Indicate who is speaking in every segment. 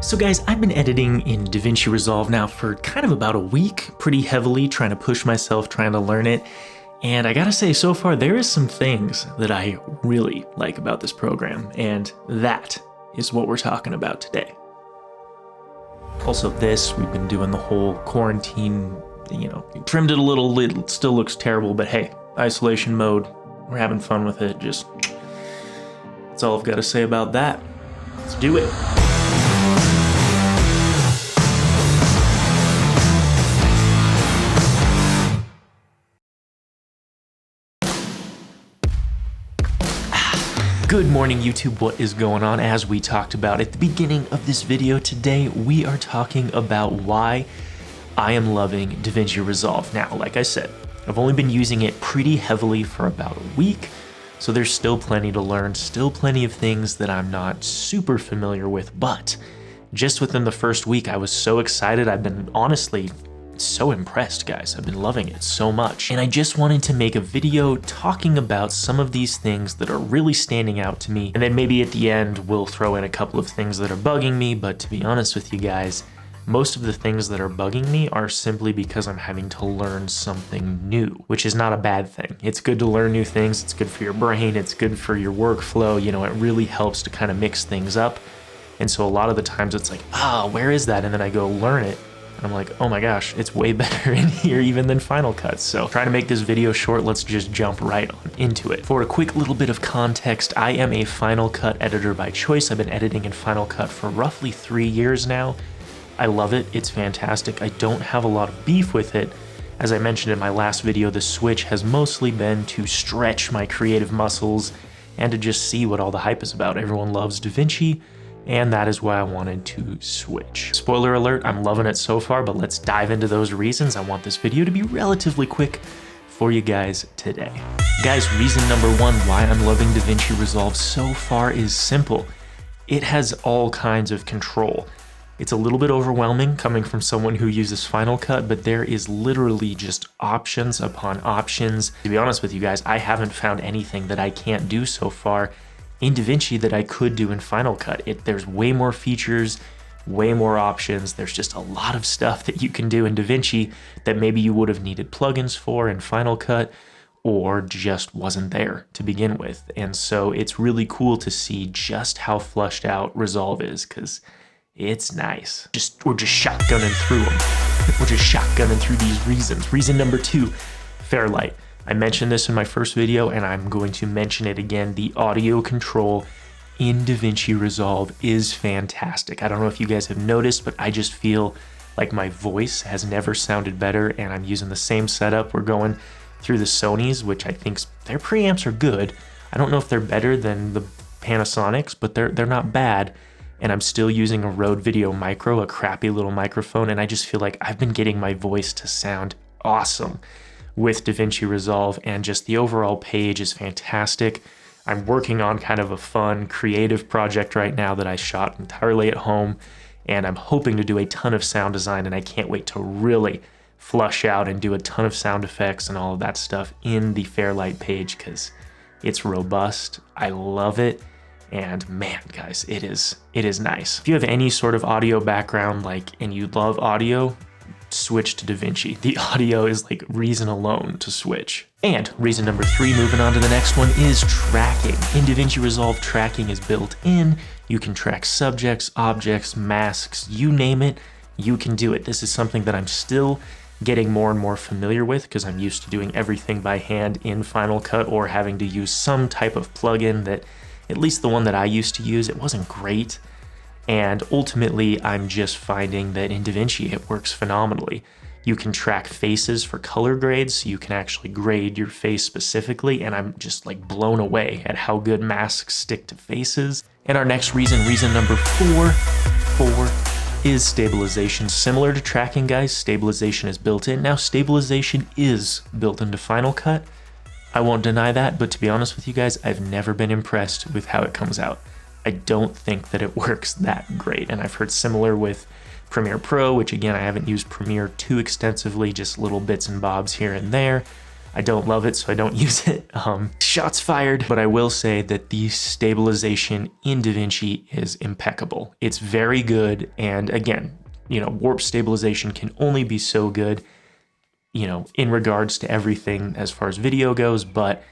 Speaker 1: So guys, I've been editing in DaVinci Resolve now for kind of about a week, pretty heavily, trying to push myself, trying to learn it. And I gotta say, so far, there is some things that I really like about this program, and that is what we're talking about today. Also this, we've been doing the whole quarantine, trimmed it a little, it still looks terrible, but hey, isolation mode, we're having fun with it, that's all I've got to say about that. Let's do it. Good morning, YouTube. What is going on? As we talked about at the beginning of this video today, we are talking about why I am loving DaVinci Resolve. Now, like I said, I've only been using it pretty heavily for about a week, so there's still plenty to learn, still plenty of things that I'm not super familiar with, but just within the first week, I was so excited. I've been honestly so impressed, guys. I've been loving it so much. And I just wanted to make a video talking about some of these things that are really standing out to me. And then maybe at the end, we'll throw in a couple of things that are bugging me. But to be honest with you guys, most of the things that are bugging me are simply because I'm having to learn something new, which is not a bad thing. It's good to learn new things. It's good for your brain. It's good for your workflow. It really helps to kind of mix things up. And so a lot of the times it's like, where is that? And then I go learn it. I'm like, oh my gosh, it's way better in here even than Final Cut. So trying to make this video short, let's just jump right on into it. For a quick little bit of context, I am a Final Cut editor by choice. I've been editing in Final Cut for roughly 3 years now. I love it, it's fantastic. I don't have a lot of beef with it. As I mentioned in my last video, the switch has mostly been to stretch my creative muscles and to just see what all the hype is about. Everyone loves DaVinci, and that is why I wanted to switch. Spoiler alert, I'm loving it so far, but let's dive into those reasons. I want this video to be relatively quick for you guys today. Guys, reason number one why I'm loving DaVinci Resolve so far is simple. It has all kinds of control. It's a little bit overwhelming coming from someone who uses Final Cut, but there is literally just options upon options. To be honest with you guys, I haven't found anything that I can't do so far in DaVinci that I could do in Final Cut. There's way more features, way more options. There's just a lot of stuff that you can do in DaVinci that maybe you would have needed plugins for in Final Cut or just wasn't there to begin with. And so it's really cool to see just how flushed out Resolve is, because it's nice. We're just shotgunning through them. We're just shotgunning through these reasons. Reason number two, Fairlight. I mentioned this in my first video, and I'm going to mention it again. The audio control in DaVinci Resolve is fantastic. I don't know if you guys have noticed, but I just feel like my voice has never sounded better, and I'm using the same setup. We're going through the Sonys, which I think their preamps are good. I don't know if they're better than the Panasonics, but they're not bad. And I'm still using a Rode Video Micro, a crappy little microphone, and I just feel like I've been getting my voice to sound awesome with DaVinci Resolve, and just the overall page is fantastic. I'm working on kind of a fun, creative project right now that I shot entirely at home, and I'm hoping to do a ton of sound design, and I can't wait to really flush out and do a ton of sound effects and all of that stuff in the Fairlight page, because it's robust. I love it. And man, guys, it is nice. If you have any sort of audio background, and you love audio, switch to DaVinci. The audio is like reason alone to switch. And reason number three, moving on to the next one, is tracking. In DaVinci Resolve, tracking is built in. You can track subjects, objects, masks, you name it, you can do it. This is something that I'm still getting more and more familiar with, because I'm used to doing everything by hand in Final Cut or having to use some type of plugin that, at least the one that I used to use, it wasn't great. And ultimately, I'm just finding that in DaVinci, it works phenomenally. You can track faces for color grades, so you can actually grade your face specifically, and I'm just blown away at how good masks stick to faces. And our next reason number four is stabilization. Similar to tracking, guys, stabilization is built in. Now, stabilization is built into Final Cut. I won't deny that, but to be honest with you guys, I've never been impressed with how it comes out. I don't think that it works that great, and I've heard similar with Premiere Pro, which again, I haven't used Premiere too extensively, just little bits and bobs here and there. I don't love it, so I don't use it. Shots fired, but I will say that the stabilization in DaVinci is impeccable. It's very good, and again, you know, warp stabilization can only be so good, you know, in regards to everything as far as video goes, but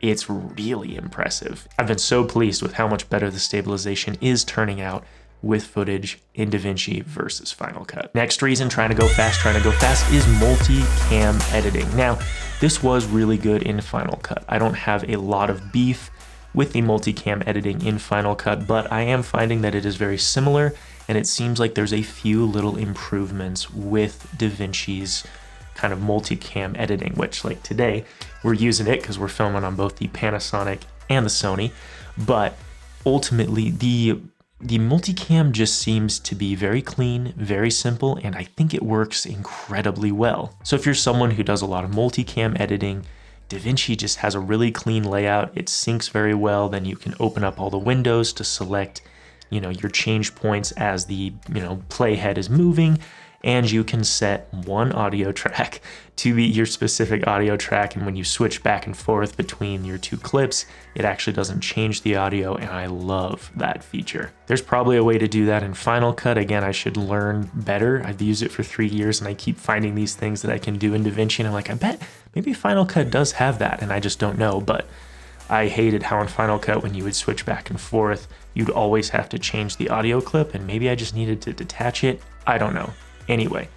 Speaker 1: it's really impressive. I've been so pleased with how much better the stabilization is turning out with footage in DaVinci versus Final Cut. Next reason, trying to go fast, is multi-cam editing. Now, this was really good in Final Cut. I don't have a lot of beef with the multi-cam editing in Final Cut, but I am finding that it is very similar, and it seems like there's a few little improvements with DaVinci's kind of multi-cam editing, which like today, we're using it because we're filming on both the Panasonic and the Sony, but ultimately the multicam just seems to be very clean, very simple, and I think it works incredibly well. So if you're someone who does a lot of multicam editing, DaVinci just has a really clean layout. It syncs very well. Then you can open up all the windows to select, you know, your change points as the, you know, playhead is moving. And you can set one audio track to be your specific audio track, and when you switch back and forth between your two clips, it actually doesn't change the audio, and I love that feature. There's probably a way to do that in Final Cut. Again, I should learn better. I've used it for 3 years, and I keep finding these things that I can do in DaVinci, and I'm like, I bet maybe Final Cut does have that, and I just don't know. But I hated how in Final Cut, when you would switch back and forth, you'd always have to change the audio clip, and maybe I just needed to detach it. I don't know. Anyway,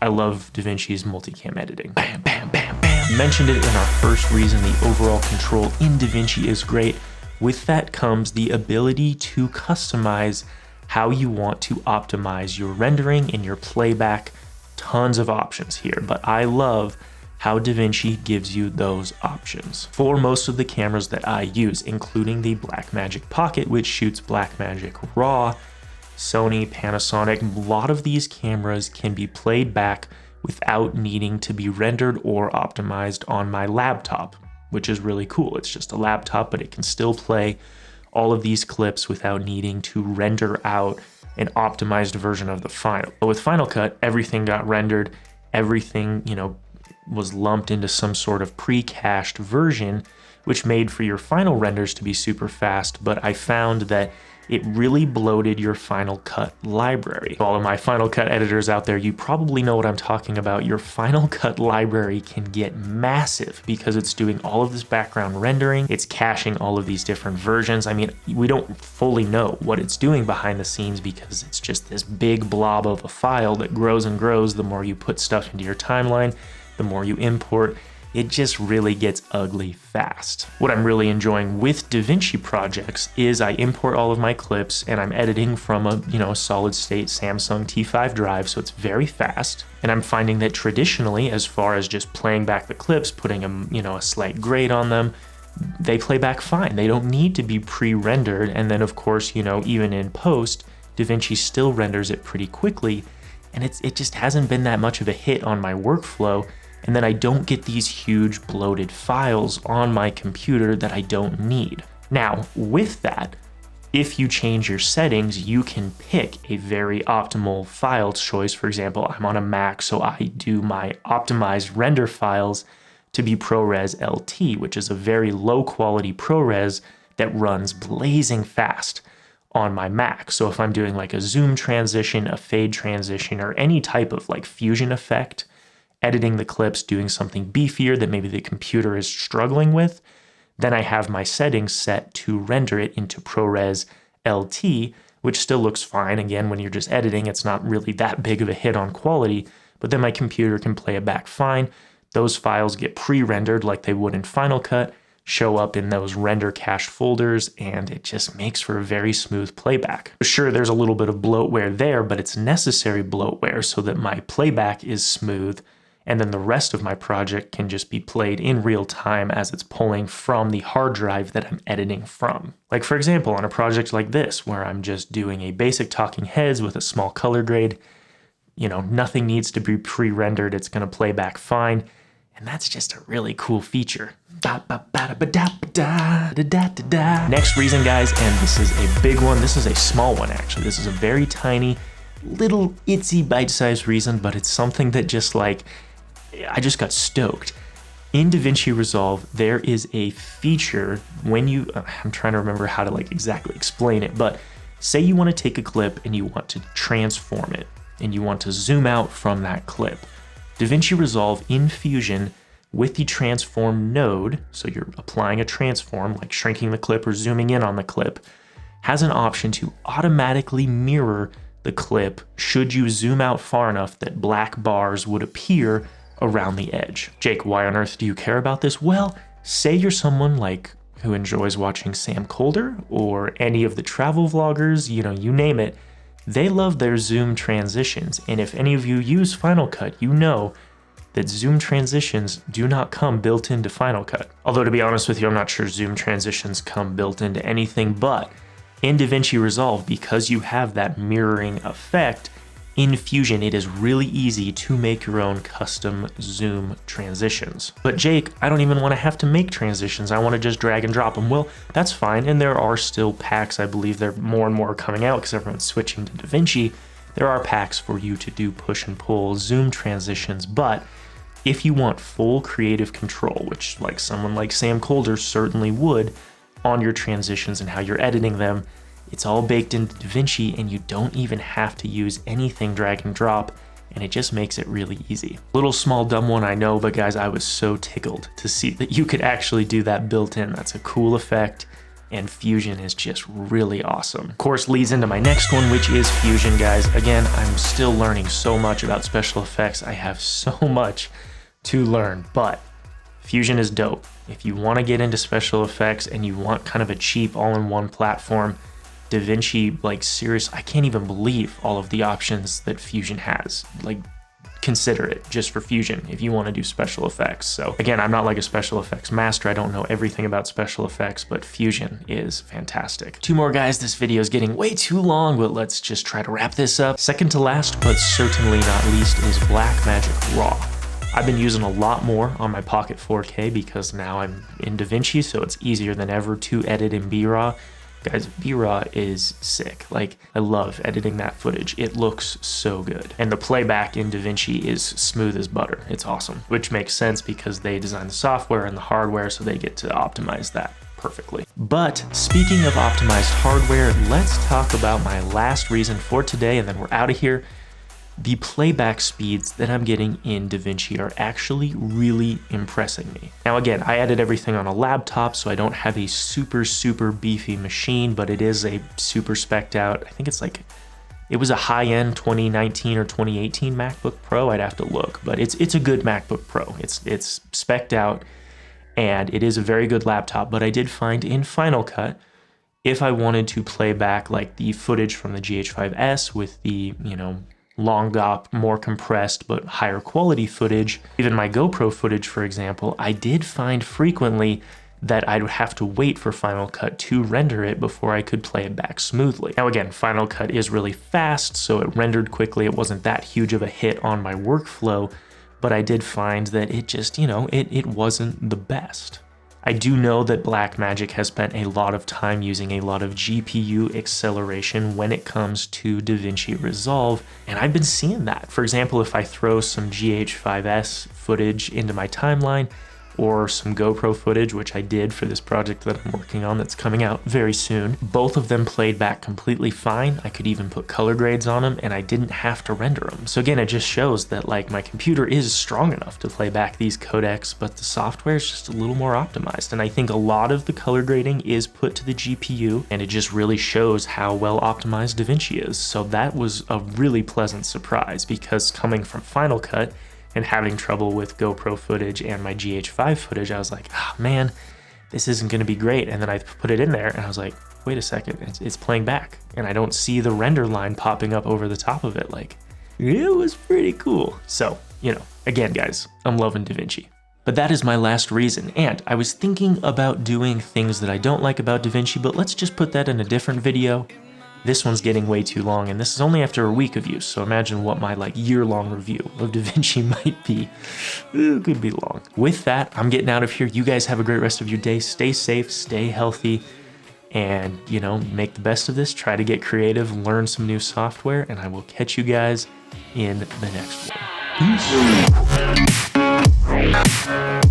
Speaker 1: I love DaVinci's multicam editing. Bam, bam, bam, bam. Mentioned it in our first reason, the overall control in DaVinci is great. With that comes the ability to customize how you want to optimize your rendering and your playback. Tons of options here, but I love how DaVinci gives you those options. For most of the cameras that I use, including the Blackmagic Pocket, which shoots Blackmagic RAW, Sony, Panasonic, a lot of these cameras can be played back without needing to be rendered or optimized on my laptop, which is really cool. It's just a laptop, but it can still play all of these clips without needing to render out an optimized version of the file. But with Final Cut, everything got rendered, everything, you know, was lumped into some sort of pre-cached version, which made for your final renders to be super fast, but I found that it really bloated your Final Cut library. All of my Final Cut editors out there, you probably know what I'm talking about. Your Final Cut library can get massive because it's doing all of this background rendering. It's caching all of these different versions. I mean, we don't fully know what it's doing behind the scenes because it's just this big blob of a file that grows and grows the more you put stuff into your timeline, the more you import. It just really gets ugly fast. What I'm really enjoying with DaVinci projects is I import all of my clips and I'm editing from a, you know, solid state Samsung T5 drive, so it's very fast. And I'm finding that traditionally, as far as just playing back the clips, putting a slight grade on them, they play back fine. They don't need to be pre-rendered. And then of course, you know, even in post, DaVinci still renders it pretty quickly. And it just hasn't been that much of a hit on my workflow. And then I don't get these huge bloated files on my computer that I don't need. Now, with that, if you change your settings, you can pick a very optimal file choice. For example, I'm on a Mac, so I do my optimized render files to be ProRes LT, which is a very low quality ProRes that runs blazing fast on my Mac. So if I'm doing like a zoom transition, a fade transition, or any type of like fusion effect, editing the clips, doing something beefier that maybe the computer is struggling with, then I have my settings set to render it into ProRes LT, which still looks fine. Again, when you're just editing, it's not really that big of a hit on quality, but then my computer can play it back fine. Those files get pre-rendered like they would in Final Cut, show up in those render cache folders, and it just makes for a very smooth playback. Sure, there's a little bit of bloatware there, but it's necessary bloatware so that my playback is smooth, and then the rest of my project can just be played in real time as it's pulling from the hard drive that I'm editing from. Like for example, on a project like this, where I'm just doing a basic talking heads with a small color grade, you know, nothing needs to be pre-rendered, it's gonna play back fine, and that's just a really cool feature. Next reason, guys, and this is a big one, this is a small one actually, this is a very tiny, little itsy bite-sized reason, but it's something that just like, I just got stoked. In DaVinci Resolve, there is a feature when you, I'm trying to remember how to like exactly explain it, but say you want to take a clip and you want to transform it and you want to zoom out from that clip. DaVinci Resolve in Fusion with the transform node, so you're applying a transform, like shrinking the clip or zooming in on the clip, has an option to automatically mirror the clip should you zoom out far enough that black bars would appear around the edge. Jake, why on earth do you care about this? Well, say you're someone like who enjoys watching Sam Colder or any of the travel vloggers, you know, you name it. They love their zoom transitions. And if any of you use Final Cut, you know that zoom transitions do not come built into Final Cut. Although to be honest with you, I'm not sure zoom transitions come built into anything, but in DaVinci Resolve, because you have that mirroring effect, in Fusion, it is really easy to make your own custom zoom transitions. But Jake, I don't even want to have to make transitions. I want to just drag and drop them. Well, that's fine. And there are still packs. I believe they're more and more coming out because everyone's switching to DaVinci. There are packs for you to do push and pull zoom transitions. But if you want full creative control, which like someone like Sam Colder certainly would on your transitions and how you're editing them, it's all baked into DaVinci and you don't even have to use anything drag and drop, and it just makes it really easy. Little small dumb one, I know, but guys, I was so tickled to see that you could actually do that built in. That's a cool effect, and Fusion is just really awesome. Of course, leads into my next one, which is Fusion, guys. Again, I'm still learning so much about special effects. I have so much to learn, but Fusion is dope. If you want to get into special effects and you want kind of a cheap all-in-one platform, DaVinci, like serious, I can't even believe all of the options that Fusion has. Like, consider it just for Fusion if you want to do special effects. So again, I'm not like a special effects master. I don't know everything about special effects, but Fusion is fantastic. Two more, guys. This video is getting way too long, but let's just try to wrap this up. Second to last, but certainly not least, is Blackmagic Raw. I've been using a lot more on my Pocket 4K because now I'm in DaVinci, so it's easier than ever to edit in B-Raw. Guys, B-Raw is sick. Like, I love editing that footage. It looks so good. And the playback in DaVinci is smooth as butter. It's awesome, which makes sense because they design the software and the hardware, so they get to optimize that perfectly. But speaking of optimized hardware, let's talk about my last reason for today, and then we're out of here. The playback speeds that I'm getting in DaVinci are actually really impressing me. Now again, I edit everything on a laptop, so I don't have a super beefy machine, but it is a super spec'd out. I think it's like, it was a high-end 2019 or 2018 MacBook Pro. I'd have to look, but it's a good MacBook Pro. It's spec'd out, and it is a very good laptop, but I did find in Final Cut, if I wanted to play back like the footage from the GH5S with the, you know, long op, more compressed but higher quality footage, even my GoPro footage, for example, I did find frequently that I'd have to wait for Final Cut to render it before I could play it back smoothly. Now again, Final Cut is really fast, so it rendered quickly. It wasn't that huge of a hit on my workflow, but I did find that it just, you know, it wasn't the best. I do know that Blackmagic has spent a lot of time using a lot of GPU acceleration when it comes to DaVinci Resolve, and I've been seeing that. For example, if I throw some GH5S footage into my timeline, or some GoPro footage, which I did for this project that I'm working on that's coming out very soon. Both of them played back completely fine. I could even put color grades on them and I didn't have to render them. So again, it just shows that like my computer is strong enough to play back these codecs, but the software is just a little more optimized. And I think a lot of the color grading is put to the GPU, and it just really shows how well optimized DaVinci is. So that was a really pleasant surprise, because coming from Final Cut and having trouble with GoPro footage and my GH5 footage, I was like, oh man, this isn't gonna be great. And then I put it in there and I was like, wait a second, it's playing back. And I don't see the render line popping up over the top of it. Like, it was pretty cool. So, you know, again, guys, I'm loving DaVinci. But that is my last reason. And I was thinking about doing things that I don't like about DaVinci, but let's just put that in a different video. This one's getting way too long, and this is only after a week of use, so imagine what my like year-long review of DaVinci might be. It could be long. With that, I'm getting out of here. You guys have a great rest of your day. Stay safe, stay healthy, and, you know, make the best of this. Try to get creative, learn some new software, and I will catch you guys in the next one. Peace.